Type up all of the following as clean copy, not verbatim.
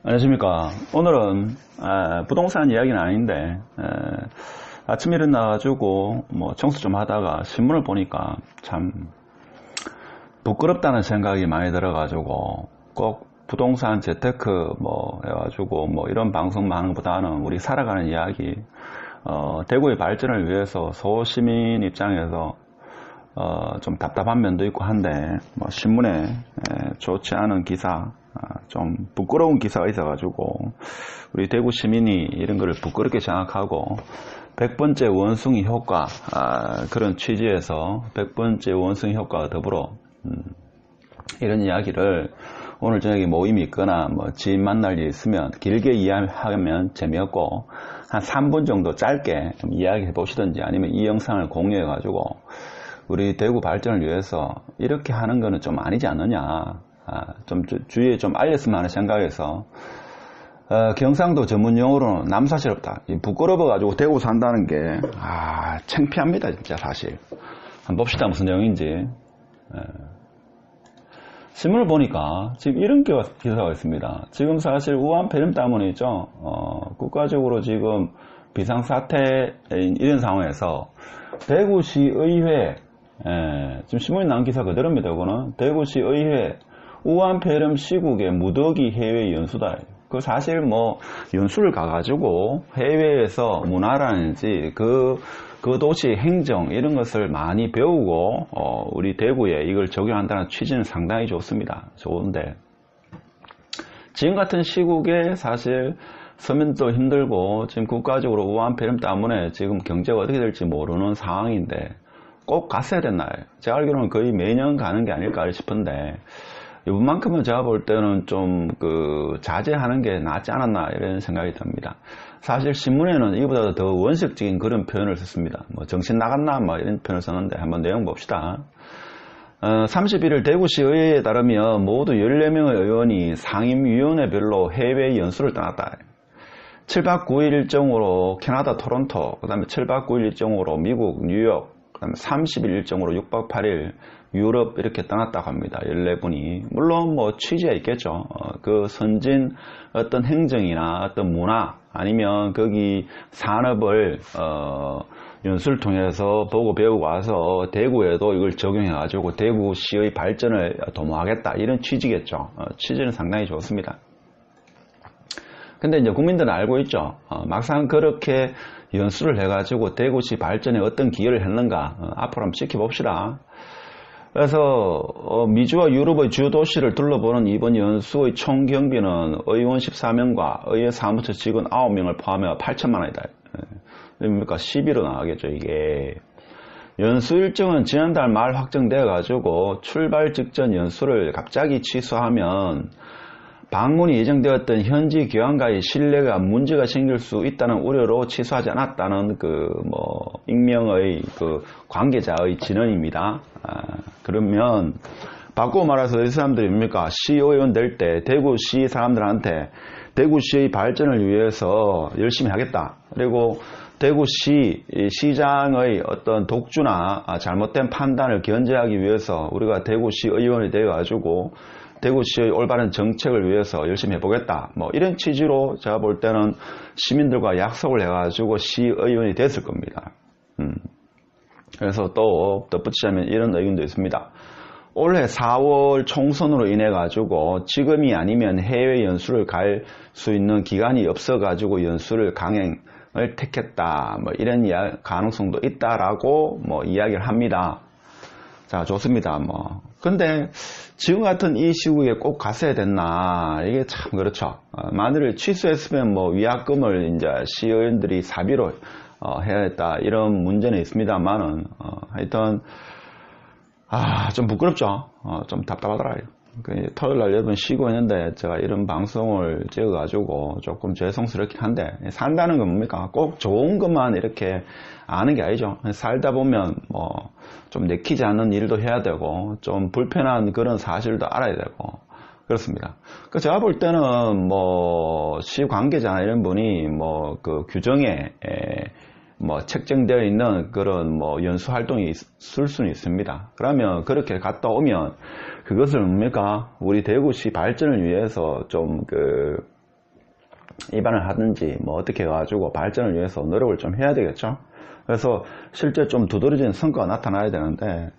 안녕하십니까. 오늘은 부동산 이야기는 아닌데 아침에 일어나가지고 청소 좀 하다가 신문을 보니까 참 부끄럽다는 생각이 많이 들어가지고 꼭 부동산 재테크 해가지고 이런 방송만 하는 것보다는 우리 살아가는 이야기, 대구의 발전을 위해서 소시민 입장에서 좀 답답한 면도 있고 한데 신문에 좋지 않은 기사, 좀 부끄러운 기사가 있어가지고 우리 대구 시민이 이런 거를 부끄럽게 생각하고 100번째 원숭이 효과, 그런 취지에서 100번째 원숭이 효과와 더불어 이런 이야기를 오늘 저녁에 모임이 있거나 지인 만날 일 있으면 길게 이야기하면 재미없고 한 3분 정도 짧게 좀 이야기해 보시든지 아니면 이 영상을 공유해 가지고 우리 대구 발전을 위해서 이렇게 하는 거는 좀 아니지 않느냐, 좀 주위에 좀 알렸으면 하는 생각에서 경상도 전문용어로는 남사스럽다, 부끄러워 가지고 대구 산다는 게 창피합니다 진짜. 사실 한번 봅시다 무슨 내용인지. 신문을 보니까 지금 이런 기사가 있습니다. 지금 사실 우한 폐렴 때문이죠. 국가적으로 지금 비상사태인 이런 상황에서 대구시의회, 지금 신문에 나온 기사 그대로입니다. 이거는 대구시의회 우한 폐렴 시국의 무더기 해외 연수다. 그 사실 연수를 가가지고 해외에서 문화라든지 그 도시 행정 이런 것을 많이 배우고 우리 대구에 이걸 적용한다는 취지는 상당히 좋습니다. 좋은데 지금 같은 시국에 사실 서민도 힘들고 지금 국가적으로 우한 폐렴 때문에 지금 경제가 어떻게 될지 모르는 상황인데 꼭 갔어야 됐나요? 제가 알기로는 거의 매년 가는 게 아닐까 싶은데 이번만큼은 제가 볼 때는 좀 자제하는 게 낫지 않았나 이런 생각이 듭니다. 사실 신문에는 이보다 더 원색적인 그런 표현을 썼습니다. 정신 나갔나 이런 표현을 썼는데 한번 내용 봅시다. 31일 대구시의회에 따르면 모두 14명의 의원이 상임위원회별로 해외 연수를 떠났다. 7박 9일 일정으로 캐나다 토론토, 그 다음에 7박 9일 일정으로 미국 뉴욕, 그 다음에 30일 일정으로 6박 8일 유럽 이렇게 떠났다고 합니다. 14분이. 물론 취지가 있겠죠. 그 선진 어떤 행정이나 어떤 문화 아니면 거기 산업을 연수를 통해서 보고 배우고 와서 대구에도 이걸 적용해가지고 대구시의 발전을 도모하겠다 이런 취지겠죠. 취지는 상당히 좋습니다. 근데 이제 국민들은 알고 있죠. 막상 그렇게 연수를 해가지고 대구시 발전에 어떤 기여를 했는가 앞으로 한번 지켜봅시다. 그래서 미주와 유럽의 주요 도시를 둘러보는 이번 연수의 총 경비는 의원 14명과 의회 사무처 직원 9명을 포함해 8천만 원이다. 그러니까 11억 나가겠죠 이게. 연수 일정은 지난달 말 확정되어 가지고 출발 직전 연수를 갑자기 취소하면 방문이 예정되었던 현지 교황과의 신뢰가 문제가 생길 수 있다는 우려로 취소하지 않았다는 익명의 관계자의 진언입니다. 그러면 바꾸고 말해서 이 사람들이 뭡니까? 시의원 될 때 대구시 사람들한테 대구시의 발전을 위해서 열심히 하겠다. 그리고 대구시 시장의 어떤 독주나 잘못된 판단을 견제하기 위해서 우리가 대구시 의원이 되어 가지고 대구시의 올바른 정책을 위해서 열심히 해보겠다. 이런 취지로 제가 볼 때는 시민들과 약속을 해가지고 시의원이 됐을 겁니다. 그래서 또 덧붙이자면 이런 의견도 있습니다. 올해 4월 총선으로 인해 가지고 지금이 아니면 해외 연수를 갈 수 있는 기간이 없어 가지고 연수를 강행을 택했다. 이런 가능성도 있다라고 이야기를 합니다. 자, 좋습니다. 근데 지금 같은 이 시국에 꼭 갔어야 됐나? 이게 참 그렇죠. 만일 취소했으면 위약금을 이제 시의원들이 사비로 해야 했다. 이런 문제는 있습니다만은 하여튼 좀 부끄럽죠. 좀 답답하더라고요. 토요일날 여러분 쉬고 있는데 제가 이런 방송을 찍어가지고 조금 죄송스럽긴 한데, 산다는 건 뭡니까? 꼭 좋은 것만 이렇게 아는 게 아니죠. 살다 보면 좀 내키지 않는 일도 해야 되고 좀 불편한 그런 사실도 알아야 되고 그렇습니다. 제가 볼 때는 시 관계자나 이런 분이 그 규정에 책정되어 있는 그런 연수 활동이 있을 수는 있습니다. 그러면 그렇게 갔다 오면 그것을 뭡니까? 우리 대구시 발전을 위해서 좀 입안을 하든지 뭐 어떻게 해가지고 발전을 위해서 노력을 좀 해야 되겠죠. 그래서 실제 좀 두드러지는 성과가 나타나야 되는데,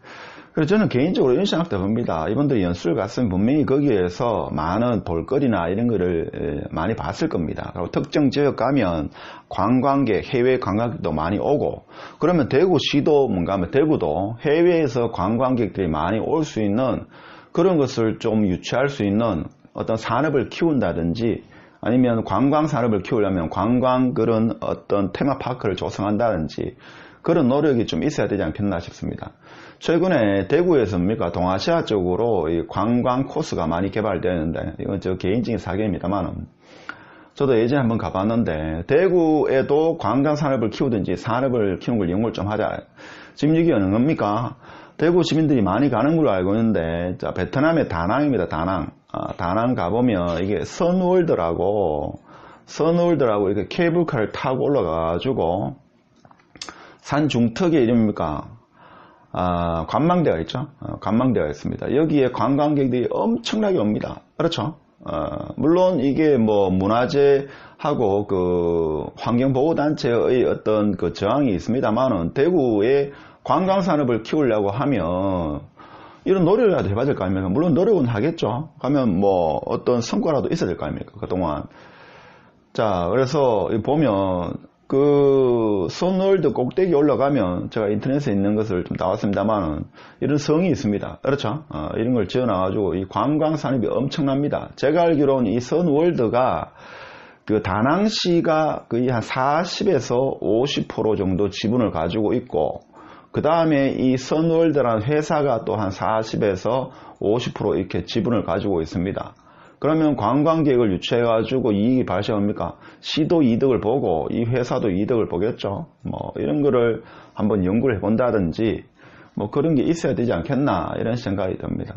그래서 저는 개인적으로 이런 생각도 봅니다. 이분들이 연수를 갔으면 분명히 거기에서 많은 볼거리나 이런 거를 많이 봤을 겁니다. 그리고 특정 지역 가면 관광객, 해외 관광객도 많이 오고, 그러면 대구시도 뭔가 하면 대구도 해외에서 관광객들이 많이 올 수 있는 그런 것을 좀 유치할 수 있는 어떤 산업을 키운다든지, 아니면 관광 산업을 키우려면 관광 그런 어떤 테마파크를 조성한다든지 그런 노력이 좀 있어야 되지 않겠나 싶습니다. 최근에 대구에서 뭡니까? 동아시아 쪽으로 이 관광 코스가 많이 개발되는데, 이건 저 개인적인 사견입니다만, 저도 예전에 한번 가봤는데, 대구에도 관광 산업을 키우든지 산업을 키우는 걸 연구를 좀 하자. 지금 여기 어느 겁니까? 대구 시민들이 많이 가는 걸로 알고 있는데, 자, 베트남의 다낭입니다, 다낭. 다낭 가보면 이게 선월드라고 이렇게 케이블카를 타고 올라가가지고, 산 중턱의 이름입니까? 관망대가 있죠. 관망대가 있습니다. 여기에 관광객들이 엄청나게 옵니다. 그렇죠. 물론 이게 뭐 문화재하고 그 환경보호단체의 어떤 그 저항이 있습니다만은, 대구의 관광산업을 키우려고 하면 이런 노력이라도 해봐야 될 거 아닙니까? 물론 노력은 하겠죠. 하면 뭐 어떤 성과라도 있어야 될 거 아닙니까? 그동안. 자, 그래서 보면 그 선월드 꼭대기 올라가면, 제가 인터넷에 있는 것을 좀 나왔습니다만은 이런 성이 있습니다. 그렇죠? 이런 걸 지어놔가지고 이 관광 산업이 엄청납니다. 제가 알기로는 이 선월드가 그 다낭시가 거의 한 40에서 50% 정도 지분을 가지고 있고, 그 다음에 이 선월드라는 회사가 또 한 40에서 50% 이렇게 지분을 가지고 있습니다. 그러면 관광객을 유치해가지고 이익이 발생합니까? 시도 이득을 보고 이 회사도 이득을 보겠죠. 뭐 이런 거를 한번 연구를 해본다든지 뭐 그런 게 있어야 되지 않겠나, 이런 생각이 듭니다.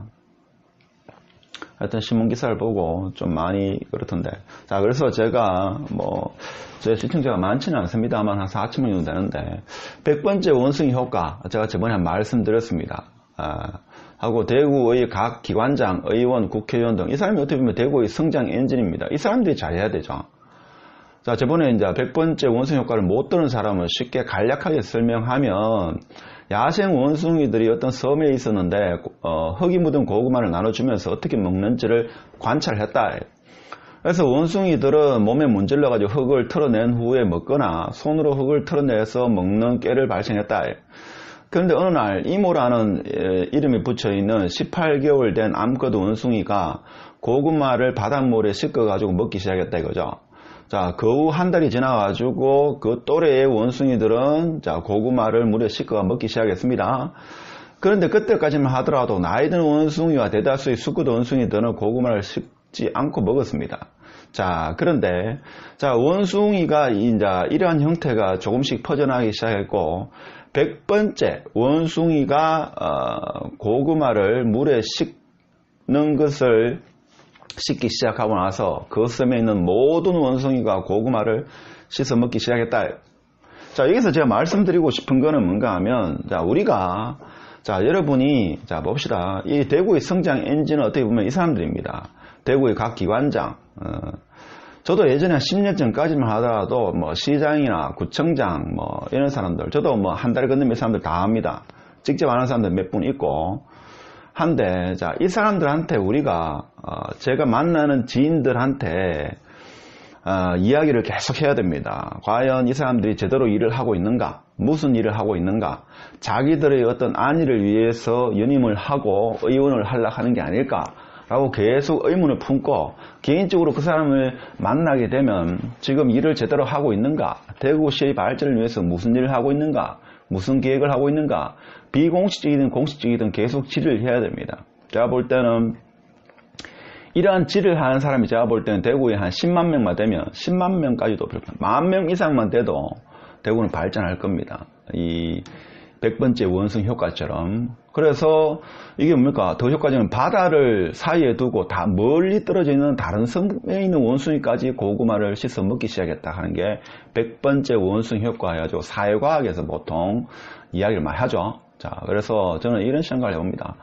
하여튼 신문 기사를 보고 좀 많이 그렇던데. 자, 그래서 제가 뭐 제 시청자가 많지는 않습니다만 한 4천명 정도 되는데, 100번째 원숭이 효과 제가 저번에 한 말씀드렸습니다. 하고 대구의 각 기관장, 의원, 국회의원 등 이 사람이 어떻게 보면 대구의 성장 엔진입니다. 이 사람들이 잘해야 되죠. 자, 저번에 이제 100번째 원숭이 효과를 못 들은 사람을 쉽게 간략하게 설명하면, 야생 원숭이들이 어떤 섬에 있었는데 흙이 묻은 고구마를 나눠주면서 어떻게 먹는지를 관찰했다. 그래서 원숭이들은 몸에 문질러가지고 흙을 털어낸 후에 먹거나 손으로 흙을 털어내서 먹는 깨를 발생했다. 그런데 어느 날 이모라는 이름이 붙여있는 18개월 된 암컷 원숭이가 고구마를 바닷물에 씻어가지고 먹기 시작했다 이거죠. 자, 그 후 한 달이 지나가지고 그 또래의 원숭이들은 자, 고구마를 물에 씻어 먹기 시작했습니다. 그런데 그때까지만 하더라도 나이 든 원숭이와 대다수의 수컷 원숭이들은 고구마를 씻지 않고 먹었습니다. 자, 그런데 자, 원숭이가 이제 이러한 형태가 조금씩 퍼져나가기 시작했고, 100번째 원숭이가 고구마를 물에 씻는 것을 씻기 시작하고 나서 그 섬에 있는 모든 원숭이가 고구마를 씻어 먹기 시작했다. 자, 여기서 제가 말씀드리고 싶은 거는 뭔가 하면, 자, 우리가, 자, 여러분이, 자, 봅시다. 이 대구의 성장 엔진은 어떻게 보면 이 사람들입니다. 대구의 각 기관장. 저도 예전에 한 10년 전까지만 하더라도 뭐 시장이나 구청장 뭐 이런 사람들, 저도 뭐 한 달에 건너면 이 사람들 다 압니다. 직접 아는 사람들 몇 분 있고 한데, 자, 이 사람들한테 우리가 제가 만나는 지인들한테 이야기를 계속 해야 됩니다. 과연 이 사람들이 제대로 일을 하고 있는가, 무슨 일을 하고 있는가, 자기들의 어떤 안위를 위해서 연임을 하고 의원을 하려고 하는 게 아닐까 라고 계속 의문을 품고, 개인적으로 그 사람을 만나게 되면 지금 일을 제대로 하고 있는가, 대구시의 발전을 위해서 무슨 일을 하고 있는가, 무슨 계획을 하고 있는가, 비공식적이든 공식적이든 계속 질의를 해야 됩니다. 제가 볼 때는 이러한 질의를 하는 사람이 제가 볼 때는 대구에 한 10만 명만 되면, 10만 명까지도 10,000명 이상만 돼도 대구는 발전할 겁니다. 이 100번째 원숭이 효과처럼. 그래서 이게 뭡니까? 더 효과적인 바다를 사이에 두고 다 멀리 떨어져 있는 다른 섬에 있는 원숭이까지 고구마를 씻어 먹기 시작했다 하는 게 100번째 원숭이 효과 해가지고 사회과학에서 보통 이야기를 많이 하죠. 자, 그래서 저는 이런 생각을 해봅니다.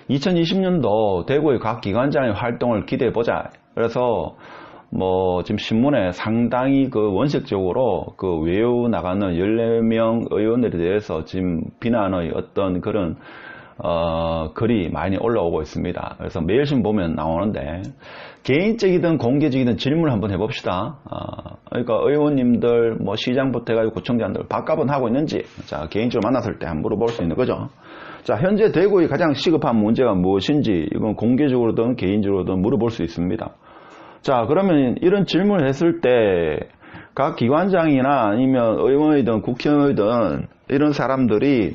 2020년도 대구의 각 기관장의 활동을 기대해보자. 그래서 뭐 지금 신문에 상당히 그 원색적으로 그 외유 나가는 14명 의원들에 대해서 지금 비난의 어떤 그런 글이 많이 올라오고 있습니다. 그래서 매일신문 보면 나오는데 개인적이든 공개적이든 질문을 한번 해봅시다. 그러니까 의원님들 뭐 시장부터 해가지고 구청장들 밥값은 하고 있는지 자 개인적으로 만났을 때 한번 물어볼 수 있는 거죠. 자 현재 대구의 가장 시급한 문제가 무엇인지 이건 공개적으로든 개인적으로든 물어볼 수 있습니다. 자 그러면 이런 질문을 했을 때 각 기관장이나 아니면 의원이든 국회의원이든 이런 사람들이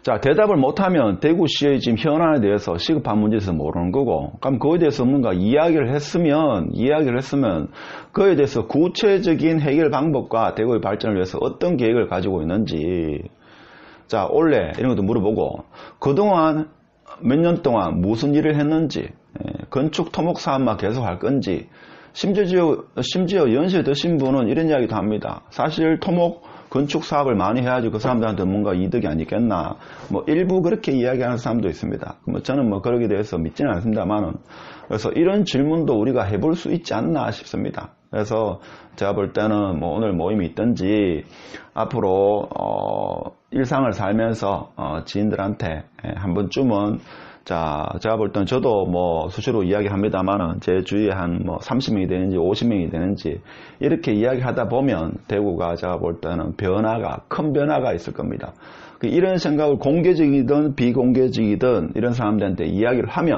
자 대답을 못하면 대구시의 지금 현안에 대해서 시급한 문제에 대해서 모르는 거고 그럼 그거에 대해서 뭔가 이야기를 했으면 그거에 대해서 구체적인 해결 방법과 대구의 발전을 위해서 어떤 계획을 가지고 있는지 자 올해 이런 것도 물어보고 그동안 몇 년 동안 무슨 일을 했는지 건축 토목 사업만 계속 할 건지 심지어 연세 드신 분은 이런 이야기도 합니다. 사실 토목 건축 사업을 많이 해야지 그 사람들한테 뭔가 이득이 아니겠나 뭐 일부 그렇게 이야기하는 사람도 있습니다. 뭐 저는 뭐 그러기에 대해서 믿지는 않습니다만은 그래서 이런 질문도 우리가 해볼 수 있지 않나 싶습니다. 그래서 제가 볼 때는 뭐 오늘 모임이 있든지 앞으로 일상을 살면서 지인들한테 한 번쯤은 자, 제가 볼 때는 저도 뭐 수시로 이야기합니다만은 제 주위에 한 뭐 30명이 되는지 50명이 되는지 이렇게 이야기하다 보면 대구가 제가 볼 때는 큰 변화가 있을 겁니다. 이런 생각을 공개적이든 비공개적이든 이런 사람들한테 이야기를 하면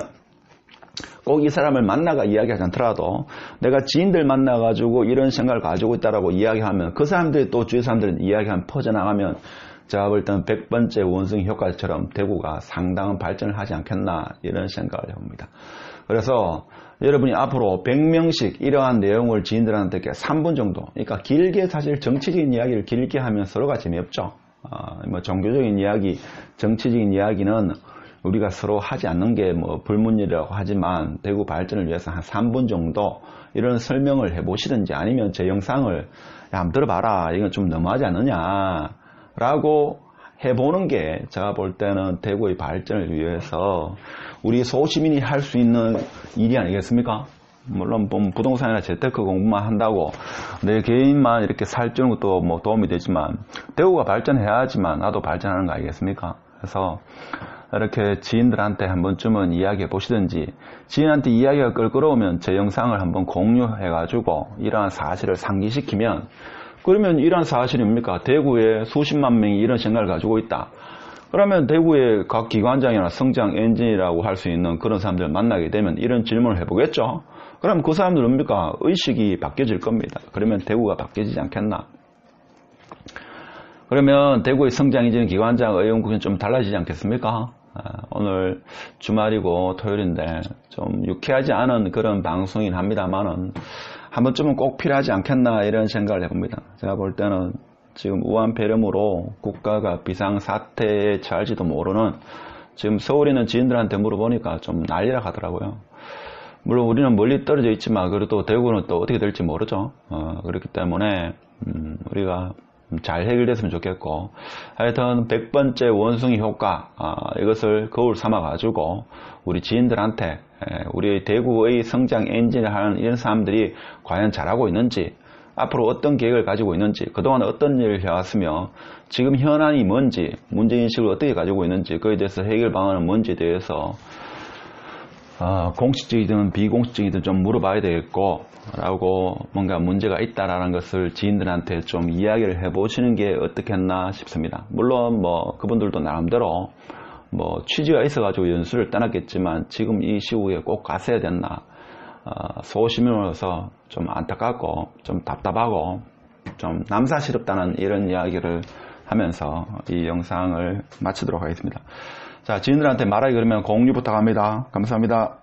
꼭 이 사람을 만나가 이야기하지 않더라도 내가 지인들 만나가지고 이런 생각을 가지고 있다라고 이야기하면 그 사람들이 또 주위 사람들은 이야기하면 퍼져나가면 제가 볼 때는 100번째 원숭이 효과처럼 대구가 상당한 발전을 하지 않겠나 이런 생각을 해봅니다. 그래서 여러분이 앞으로 100명씩 이러한 내용을 지인들한테 3분 정도 그러니까 길게 사실 정치적인 이야기를 길게 하면 서로가 재미없죠. 뭐 종교적인 이야기, 정치적인 이야기는 우리가 서로 하지 않는 게 뭐 불문이라고 하지만 대구 발전을 위해서 한 3분 정도 이런 설명을 해보시든지 아니면 제 영상을 야, 한번 들어봐라 이건 좀 너무하지 않느냐 라고 해보는 게 제가 볼 때는 대구의 발전을 위해서 우리 소시민이 할 수 있는 일이 아니겠습니까? 물론 부동산이나 재테크 공부만 한다고 내 개인만 이렇게 살찌는 것도 뭐 도움이 되지만 대구가 발전해야지만 나도 발전하는 거 아니겠습니까? 그래서 이렇게 지인들한테 한 번쯤은 이야기해 보시든지 지인한테 이야기가 끌끌어오면 제 영상을 한번 공유해 가지고 이러한 사실을 상기시키면 그러면 이러한 사실이 뭡니까? 대구에 수십만 명이 이런 생각을 가지고 있다. 그러면 대구의 각 기관장이나 성장 엔진이라고 할 수 있는 그런 사람들을 만나게 되면 이런 질문을 해보겠죠. 그럼 그 사람들은 뭡니까? 의식이 바뀌어질 겁니다. 그러면 대구가 바뀌어지지 않겠나? 그러면 대구의 성장 엔진 기관장 의원국은 좀 달라지지 않겠습니까? 오늘 주말이고 토요일인데 좀 유쾌하지 않은 그런 방송이긴 합니다만은 한 번쯤은 꼭 필요하지 않겠나 이런 생각을 해봅니다. 제가 볼 때는 지금 우한폐렴으로 국가가 비상사태에 처할지도 모르는 지금 서울에 있는 지인들한테 물어보니까 좀 난리라 하더라고요. 물론 우리는 멀리 떨어져 있지만 그래도 대구는 또 어떻게 될지 모르죠. 그렇기 때문에 우리가 잘 해결됐으면 좋겠고 하여튼 100번째 원숭이 효과 이것을 거울 삼아 가지고 우리 지인들한테 우리 대구의 성장 엔진을 하는 이런 사람들이 과연 잘하고 있는지 앞으로 어떤 계획을 가지고 있는지 그동안 어떤 일을 해왔으며 지금 현안이 뭔지 문제인식을 어떻게 가지고 있는지 그에 대해서 해결 방안은 뭔지에 대해서 공식적이든 비공식적이든 좀 물어봐야 되겠고 라고 뭔가 문제가 있다라는 것을 지인들한테 좀 이야기를 해보시는 게 어떻겠나 싶습니다. 물론 뭐 그분들도 나름대로 뭐 취지가 있어가지고 연수를 떠났겠지만 지금 이 시국에 꼭 갔어야 됐나 소시민으로서 좀 안타깝고 좀 답답하고 좀 남사스럽다는 이런 이야기를 하면서 이 영상을 마치도록 하겠습니다. 자, 지인들한테 말하기 그러면 공유 부탁합니다. 감사합니다.